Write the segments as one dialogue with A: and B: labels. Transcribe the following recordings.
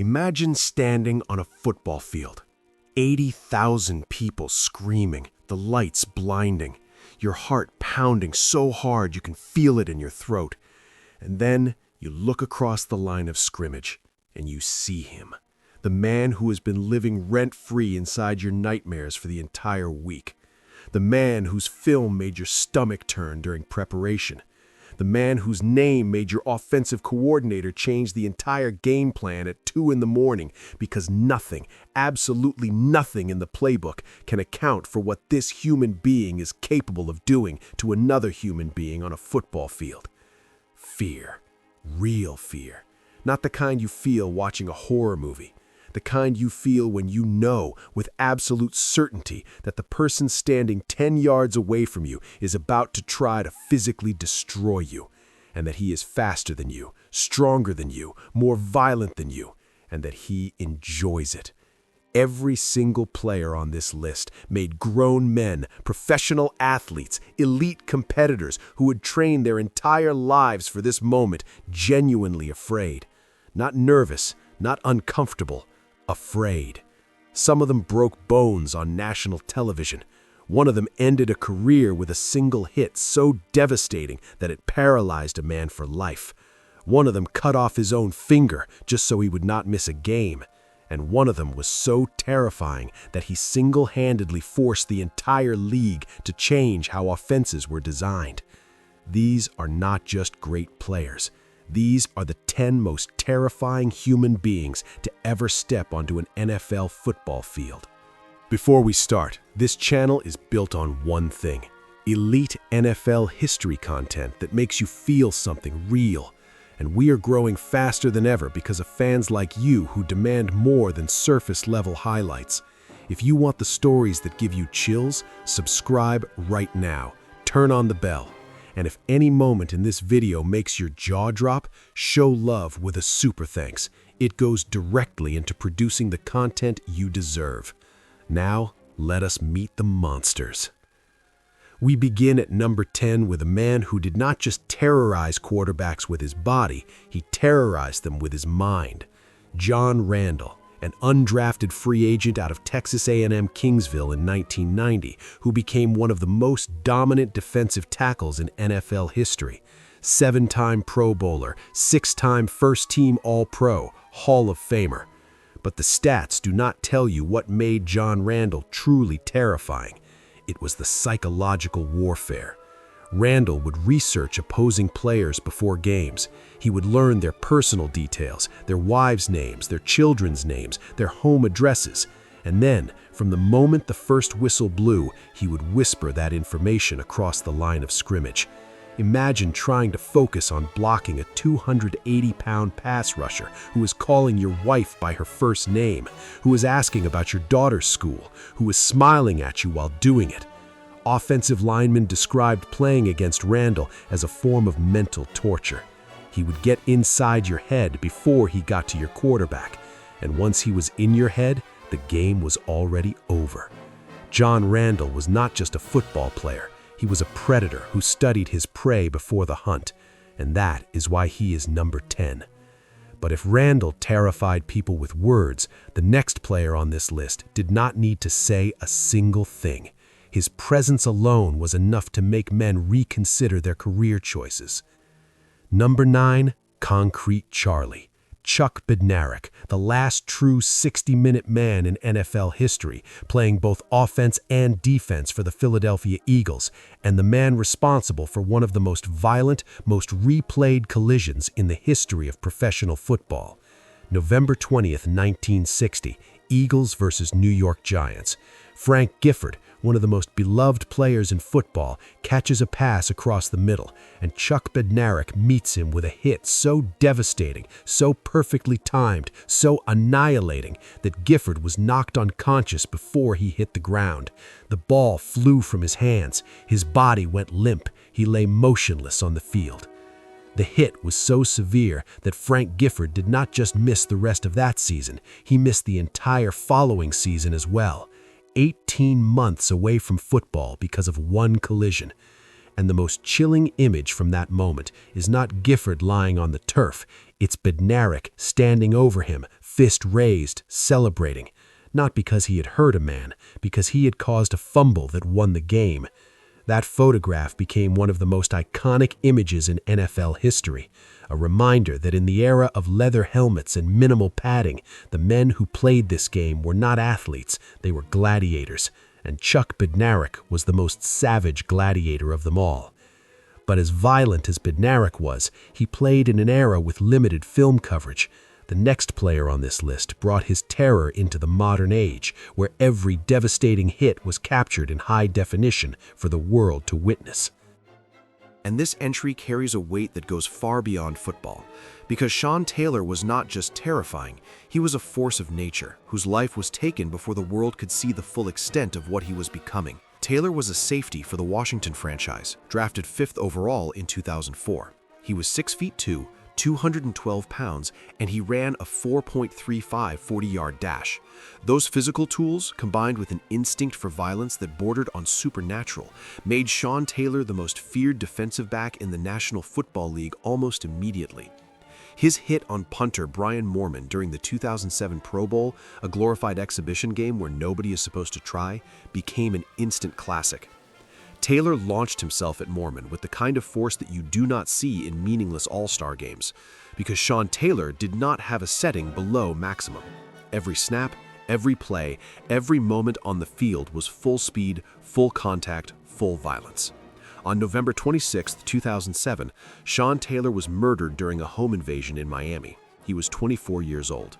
A: Imagine standing on a football field. 80,000 people screaming, the lights blinding, your heart pounding so hard you can feel it in your throat. And then you look across the line of scrimmage, and you see him. The man who has been living rent-free inside your nightmares for the entire week. The man whose film made your stomach turn during preparation. The man whose name made your offensive coordinator change the entire game plan at 2 in the morning because nothing, absolutely nothing in the playbook can account for what this human being is capable of doing to another human being on a football field. Fear. Real fear. Not the kind you feel watching a horror movie. The kind you feel when you know with absolute certainty that the person standing 10 yards away from you is about to try to physically destroy you, and that he is faster than you, stronger than you, more violent than you, and that he enjoys it. Every single player on this list made grown men, professional athletes, elite competitors who had trained their entire lives for this moment genuinely afraid. Not nervous, not uncomfortable, afraid. Some of them broke bones on national television. One of them ended a career with a single hit so devastating that it paralyzed a man for life. One of them cut off his own finger just so he would not miss a game. And one of them was so terrifying that he single-handedly forced the entire league to change how offenses were designed. These are not just great players. These are the 10 most terrifying human beings to ever step onto an NFL football field. Before we start, this channel is built on one thing: elite NFL history content that makes you feel something real. And we are growing faster than ever because of fans like you who demand more than surface-level highlights. If you want the stories that give you chills, subscribe right now. Turn on the bell. And if any moment in this video makes your jaw drop, show love with a super thanks. It goes directly into producing the content you deserve. Now, let us meet the monsters. We begin at number 10 with a man who did not just terrorize quarterbacks with his body, he terrorized them with his mind. John Randle, an undrafted free agent out of Texas A&M Kingsville in 1990, who became one of the most dominant defensive tackles in NFL history. 7-time Pro Bowler, 6-time first-team All-Pro, Hall of Famer. But the stats do not tell you what made John Randle truly terrifying. It was the psychological warfare. Randle would research opposing players before games. He would learn their personal details, their wives' names, their children's names, their home addresses. And then, from the moment the first whistle blew, he would whisper that information across the line of scrimmage. Imagine trying to focus on blocking a 280-pound pass rusher who is calling your wife by her first name, who is asking about your daughter's school, who is smiling at you while doing it. Offensive linemen described playing against Randle as a form of mental torture. He would get inside your head before he got to your quarterback, and once he was in your head, the game was already over. John Randle was not just a football player. He was a predator who studied his prey before the hunt, and that is why he is number 10. But if Randle terrified people with words, the next player on this list did not need to say a single thing. His presence alone was enough to make men reconsider their career choices. Number 9, Concrete Charlie. Chuck Bednarik, the last true 60-minute man in NFL history, playing both offense and defense for the Philadelphia Eagles, and the man responsible for one of the most violent, most replayed collisions in the history of professional football. November 20th, 1960, Eagles versus New York Giants. Frank Gifford, one of the most beloved players in football, catches a pass across the middle, and Chuck Bednarik meets him with a hit so devastating, so perfectly timed, so annihilating that Gifford was knocked unconscious before he hit the ground. The ball flew from his hands. His body went limp. He lay motionless on the field. The hit was so severe that Frank Gifford did not just miss the rest of that season, he missed the entire following season as well. 18 months away from football because of one collision. And the most chilling image from that moment is not Gifford lying on the turf. It's Bednarik standing over him, fist raised, celebrating. Not because he had hurt a man, because he had caused a fumble that won the game. That photograph became one of the most iconic images in NFL history, a reminder that in the era of leather helmets and minimal padding, the men who played this game were not athletes, they were gladiators, and Chuck Bednarik was the most savage gladiator of them all. But as violent as Bednarik was, he played in an era with limited film coverage. The next player on this list brought his terror into the modern age, where every devastating hit was captured in high definition for the world to witness.
B: And this entry carries a weight that goes far beyond football, because Sean Taylor was not just terrifying, he was a force of nature, whose life was taken before the world could see the full extent of what he was becoming. Taylor was a safety for the Washington franchise, drafted 5th overall in 2004. He was 6'2", 212 pounds, and he ran a 4.35 40-yard dash. Those physical tools, combined with an instinct for violence that bordered on supernatural, made Sean Taylor the most feared defensive back in the National Football League almost immediately. His hit on punter Brian Moorman during the 2007 Pro Bowl, a glorified exhibition game where nobody is supposed to try, became an instant classic. Taylor launched himself at Moorman with the kind of force that you do not see in meaningless all-star games, because Sean Taylor did not have a setting below maximum. Every snap, every play, every moment on the field was full speed, full contact, full violence. On November 26, 2007, Sean Taylor was murdered during a home invasion in Miami. He was 24 years old.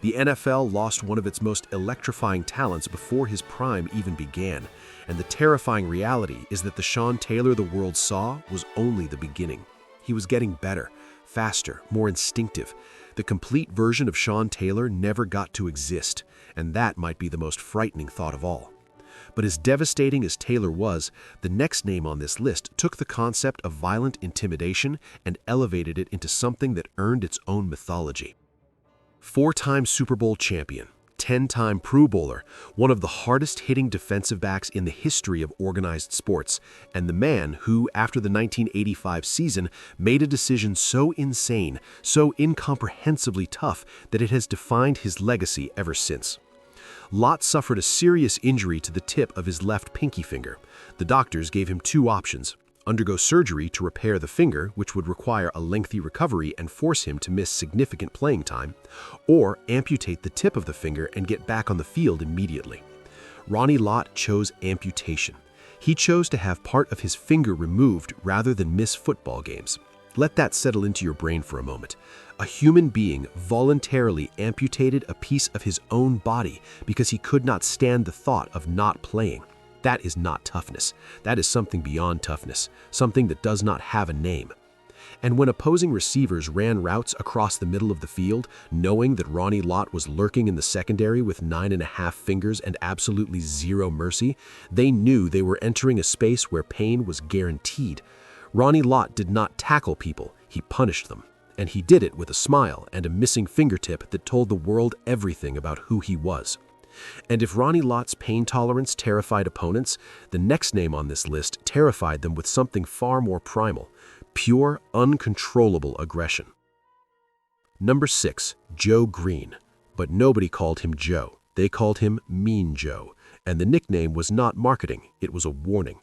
B: The NFL lost one of its most electrifying talents before his prime even began, and the terrifying reality is that the Sean Taylor the world saw was only the beginning. He was getting better, faster, more instinctive. The complete version of Sean Taylor never got to exist, and that might be the most frightening thought of all. But as devastating as Taylor was, the next name on this list took the concept of violent intimidation and elevated it into something that earned its own mythology. 4-time Super Bowl champion, 10-time Pro Bowler, one of the hardest-hitting defensive backs in the history of organized sports, and the man who, after the 1985 season, made a decision so insane, so incomprehensibly tough, that it has defined his legacy ever since. Lott suffered a serious injury to the tip of his left pinky finger. The doctors gave him 2 options: undergo surgery to repair the finger, which would require a lengthy recovery and force him to miss significant playing time, or amputate the tip of the finger and get back on the field immediately. Ronnie Lott chose amputation. He chose to have part of his finger removed rather than miss football games. Let that settle into your brain for a moment. A human being voluntarily amputated a piece of his own body because he could not stand the thought of not playing. That is not toughness. That is something beyond toughness, something that does not have a name. And when opposing receivers ran routes across the middle of the field, knowing that Ronnie Lott was lurking in the secondary with 9.5 fingers and absolutely zero mercy, they knew they were entering a space where pain was guaranteed. Ronnie Lott did not tackle people, he punished them. And he did it with a smile and a missing fingertip that told the world everything about who he was. And if Ronnie Lott's pain tolerance terrified opponents, the next name on this list terrified them with something far more primal: pure, uncontrollable aggression. Number 6, Joe Greene. But nobody called him Joe. They called him Mean Joe. And the nickname was not marketing, it was a warning.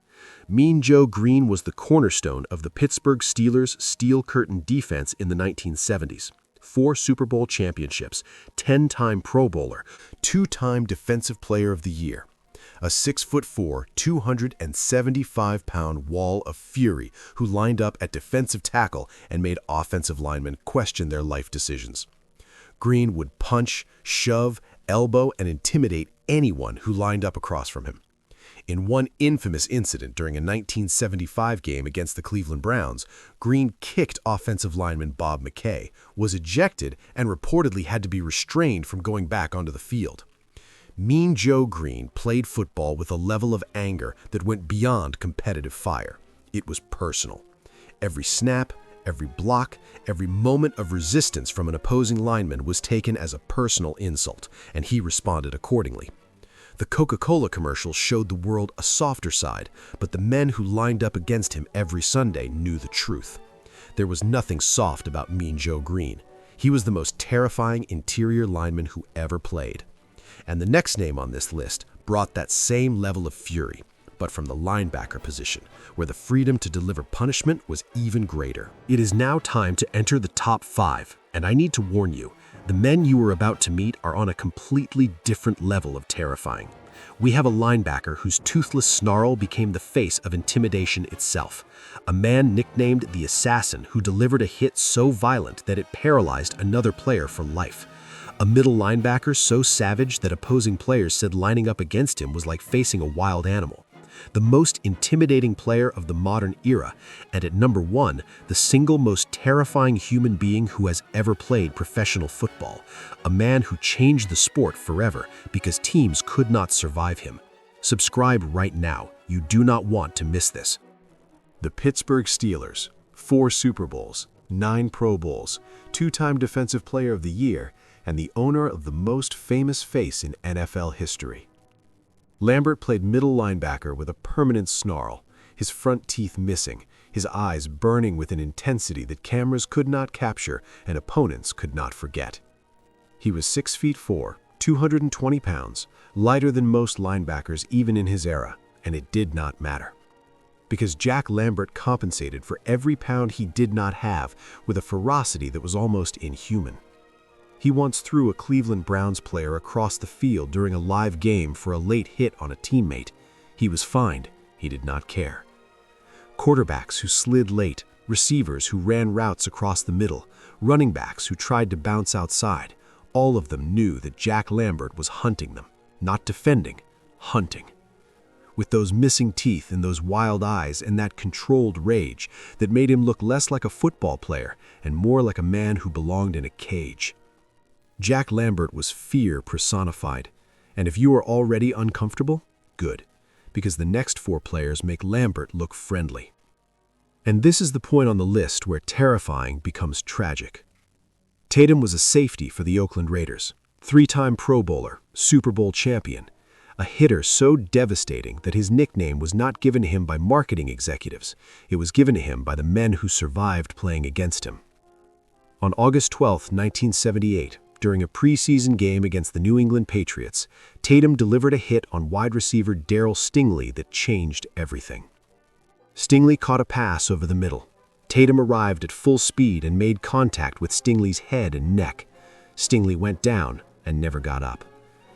B: Mean Joe Greene was the cornerstone of the Pittsburgh Steelers' steel curtain defense in the 1970s. 4 Super Bowl championships, 10-time Pro Bowler, 2-time Defensive Player of the Year. A 6'4", 275-pound wall of fury who lined up at defensive tackle and made offensive linemen question their life decisions. Greene would punch, shove, elbow, and intimidate anyone who lined up across from him. In one infamous incident during a 1975 game against the Cleveland Browns, Greene kicked offensive lineman Bob McKay, was ejected, and reportedly had to be restrained from going back onto the field. Mean Joe Greene played football with a level of anger that went beyond competitive fire. It was personal. Every snap, every block, every moment of resistance from an opposing lineman was taken as a personal insult, and he responded accordingly. The Coca-Cola commercials showed the world a softer side, but the men who lined up against him every Sunday knew the truth. There was nothing soft about Mean Joe Greene. He was the most terrifying interior lineman who ever played. And the next name on this list brought that same level of fury, but from the linebacker position, where the freedom to deliver punishment was even greater. It is now time to enter the top 5, and I need to warn you, the men you are about to meet are on a completely different level of terrifying. We have a linebacker whose toothless snarl became the face of intimidation itself. A man nicknamed the Assassin who delivered a hit so violent that it paralyzed another player for life. A middle linebacker so savage that opposing players said lining up against him was like facing a wild animal. The most intimidating player of the modern era, and at number 1, the single most terrifying human being who has ever played professional football, a man who changed the sport forever because teams could not survive him. Subscribe right now. You do not want to miss this.
A: The Pittsburgh Steelers, 4 Super Bowls, 9 Pro Bowls, 2-time Defensive Player of the Year, and the owner of the most famous face in NFL history. Lambert played middle linebacker with a permanent snarl, his front teeth missing, his eyes burning with an intensity that cameras could not capture and opponents could not forget. He was 6'4", 220 pounds, lighter than most linebackers even in his era, and it did not matter. Because Jack Lambert compensated for every pound he did not have with a ferocity that was almost inhuman. He once threw a Cleveland Browns player across the field during a live game for a late hit on a teammate. He was fined. He did not care. Quarterbacks who slid late, receivers who ran routes across the middle, running backs who tried to bounce outside, all of them knew that Jack Lambert was hunting them, not defending, hunting. With those missing teeth and those wild eyes and that controlled rage that made him look less like a football player and more like a man who belonged in a cage. Jack Lambert was fear personified, and if you are already uncomfortable, good, because the next 4 players make Lambert look friendly. And this is the point on the list where terrifying becomes tragic. Tatum was a safety for the Oakland Raiders, 3-time Pro Bowler, Super Bowl champion, a hitter so devastating that his nickname was not given to him by marketing executives, it was given to him by the men who survived playing against him. On August 12, 1978, during a preseason game against the New England Patriots, Tatum delivered a hit on wide receiver Darryl Stingley that changed everything. Stingley caught a pass over the middle. Tatum arrived at full speed and made contact with Stingley's head and neck. Stingley went down and never got up.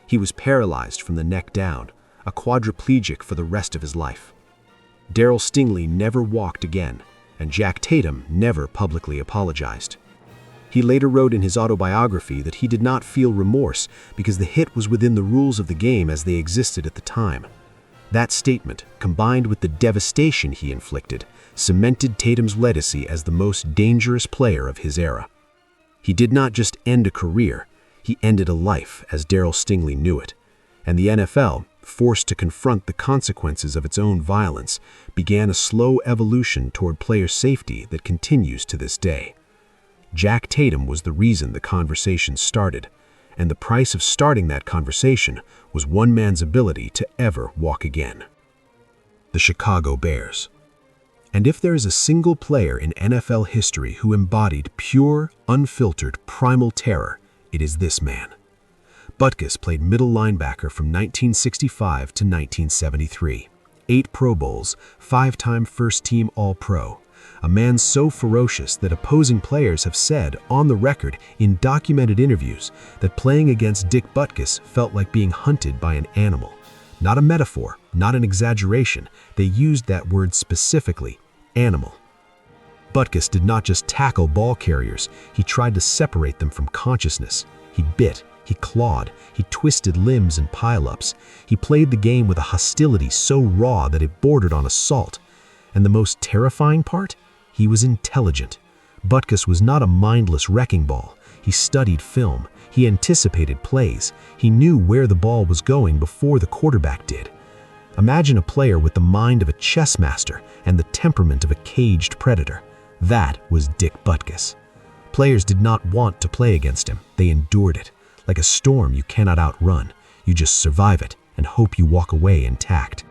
A: He was paralyzed from the neck down, a quadriplegic for the rest of his life. Darryl Stingley never walked again, and Jack Tatum never publicly apologized. He later wrote in his autobiography that he did not feel remorse because the hit was within the rules of the game as they existed at the time. That statement, combined with the devastation he inflicted, cemented Tatum's legacy as the most dangerous player of his era. He did not just end a career, he ended a life as Darryl Stingley knew it, and the NFL, forced to confront the consequences of its own violence, began a slow evolution toward player safety that continues to this day. Jack Tatum was the reason the conversation started, and the price of starting that conversation was one man's ability to ever walk again. The Chicago Bears. And if there is a single player in NFL history who embodied pure, unfiltered, primal terror, it is this man. Butkus played middle linebacker from 1965 to 1973. 8 Pro Bowls, 5-time first-team All-Pro. A man so ferocious that opposing players have said, on the record, in documented interviews, that playing against Dick Butkus felt like being hunted by an animal. Not a metaphor, not an exaggeration. They used that word specifically, animal. Butkus did not just tackle ball carriers, he tried to separate them from consciousness. He bit, he clawed, he twisted limbs and pile-ups. He played the game with a hostility so raw that it bordered on assault. And the most terrifying part? He was intelligent. Butkus was not a mindless wrecking ball. He studied film. He anticipated plays. He knew where the ball was going before the quarterback did. Imagine a player with the mind of a chess master and the temperament of a caged predator. That was Dick Butkus. Players did not want to play against him. They endured it. Like a storm you cannot outrun. You just survive it
B: and hope you walk away intact.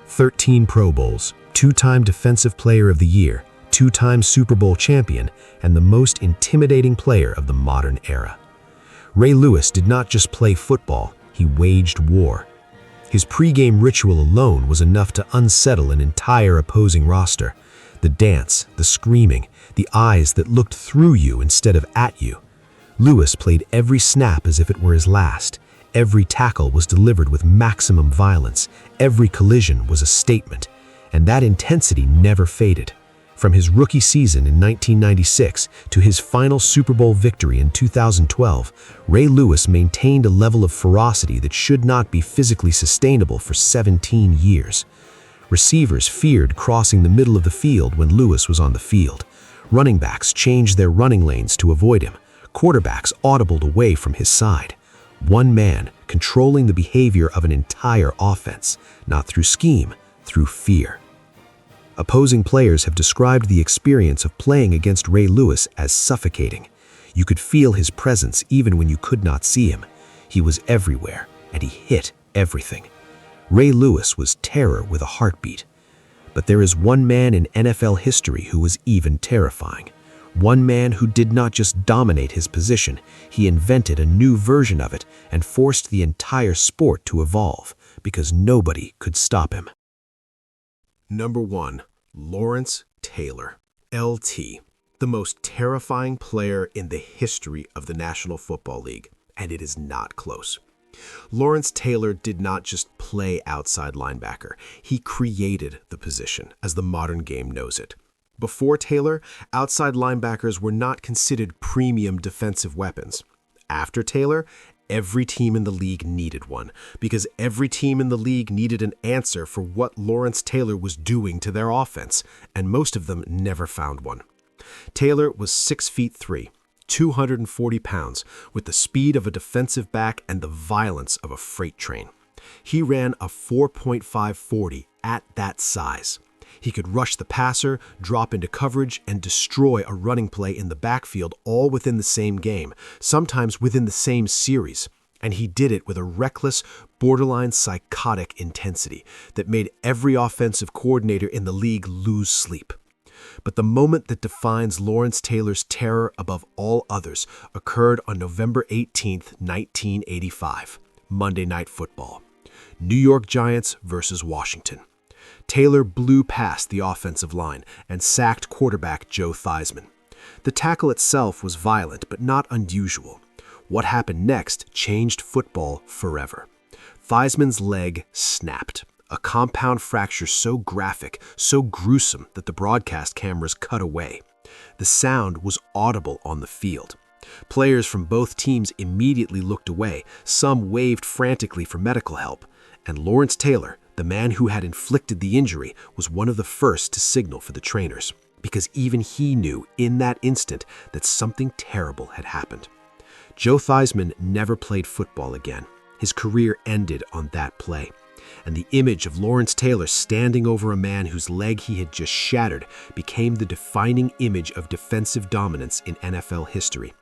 B: 13 Pro Bowls, 2-time Defensive Player of the Year, 2-time Super Bowl champion, and the most intimidating player of the modern era. Ray Lewis did not just play football, he waged war. His pregame ritual alone was enough to unsettle an entire opposing roster. The dance, the screaming, the eyes that looked through you instead of at you. Lewis played every snap as if it were his last. Every tackle was delivered with maximum violence. Every collision was a statement. And that intensity never faded. From his rookie season in 1996 to his final Super Bowl victory in 2012, Ray Lewis maintained a level of ferocity that should not be physically sustainable for 17 years. Receivers feared crossing the middle of the field when Lewis was on the field. Running backs changed their running lanes to avoid him. Quarterbacks audibled away from his side. One man controlling the behavior of an entire offense, not through scheme, through fear. Opposing players have described the experience of playing against Ray Lewis as suffocating. You could feel his presence even when you could not see him. He was everywhere, and he hit everything. Ray Lewis was terror with a heartbeat. But there is one man in NFL history who was even terrifying. One man who did not just dominate his position, he invented a new version of it and forced the entire sport to evolve because nobody could stop him.
A: Number 1, Lawrence Taylor, LT, the most terrifying player in the history of the National Football League, and it is not close. Lawrence Taylor did not just play outside linebacker, he created the position as the modern game knows it. Before Taylor, outside linebackers were not considered premium defensive weapons. After Taylor, every team in the league needed one, because every team in the league needed an answer for what Lawrence Taylor was doing to their offense, and most of them never found one. Taylor was 6'3", 240 pounds, with the speed of a defensive back and the violence of a freight train. He ran a 4.5 40 at that size. He could rush the passer, drop into coverage, and destroy a running play in the backfield all within the same game, sometimes within the same series. And he did it with a reckless, borderline psychotic intensity that made every offensive coordinator in the league lose sleep. But the moment that defines Lawrence Taylor's terror above all others occurred on November 18, 1985, Monday Night Football. New York Giants versus Washington. Taylor blew past the offensive line and sacked quarterback Joe Theismann. The tackle itself was violent but not unusual. What happened next changed football forever. Theismann's leg snapped, a compound fracture so graphic, so gruesome that the broadcast cameras cut away. The sound was audible on the field. Players from both teams immediately looked away, some waved frantically for medical help, and Lawrence Taylor, the man who had inflicted the injury, was one of the first to signal for the trainers, because even he knew in that instant that something terrible had happened. Joe Theismann never played football again. His career ended on that play. And the image of Lawrence Taylor standing over a man whose leg he had just shattered became the defining image of defensive dominance in NFL history.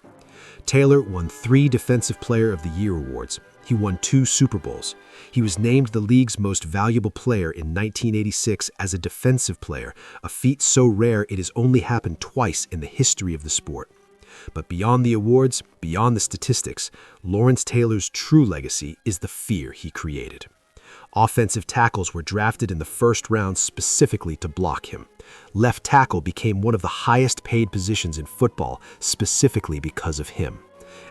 A: Taylor won 3 Defensive Player of the Year awards. He won 2 Super Bowls. He was named the league's most valuable player in 1986 as a defensive player, a feat so rare it has only happened twice in the history of the sport. But beyond the awards, beyond the statistics, Lawrence Taylor's true legacy is the fear he created. Offensive tackles were drafted in the first round specifically to block him. Left tackle became one of the highest paid positions in football specifically because of him.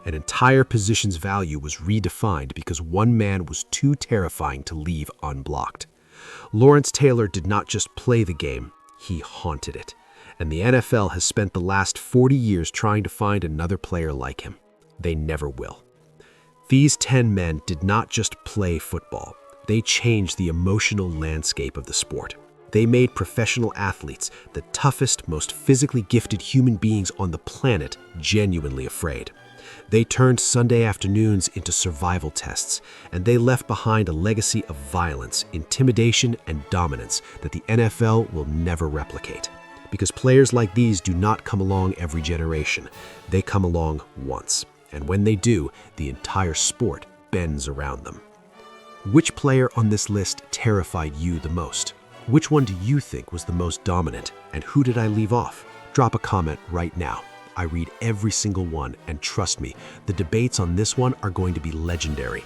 A: An entire position's value was redefined because one man was too terrifying to leave unblocked. Lawrence Taylor did not just play the game, he haunted it. And the NFL has spent the last 40 years trying to find another player like him. They never will. These 10 men did not just play football. They changed the emotional landscape of the sport. They made professional athletes, the toughest, most physically gifted human beings on the planet, genuinely afraid. They turned Sunday afternoons into survival tests, and they left behind a legacy of violence, intimidation, and dominance that the NFL will never replicate. Because players like these do not come along every generation. They come along once, and when they do, the entire sport bends around them. Which player on this list terrified you the most? Which one do you think was the most dominant? And who did I leave off? Drop a comment right now. I read every single one, and trust me, the debates on this one are going to be legendary.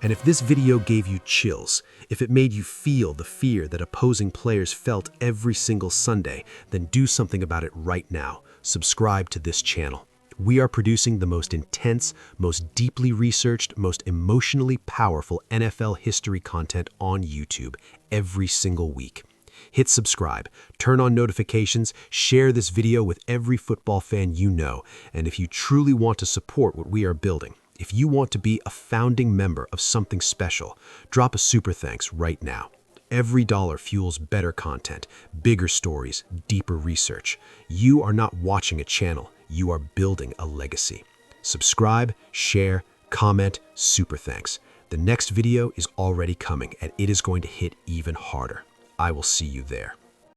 A: And if this video gave you chills, if it made you feel the fear that opposing players felt every single Sunday, then do something about it right now. Subscribe to this channel. We are producing the most intense, most deeply researched, most emotionally powerful NFL history content on YouTube every single week. Hit subscribe, turn on notifications, share this video with every football fan you know, and if you truly want to support what we are building, if you want to be a founding member of something special, drop a super thanks right now. Every dollar fuels better content, bigger stories, deeper research. You are not watching a channel, you are building a legacy. Subscribe, share, comment, super thanks. The next video is already coming, and it is going to hit even harder. I will see you there.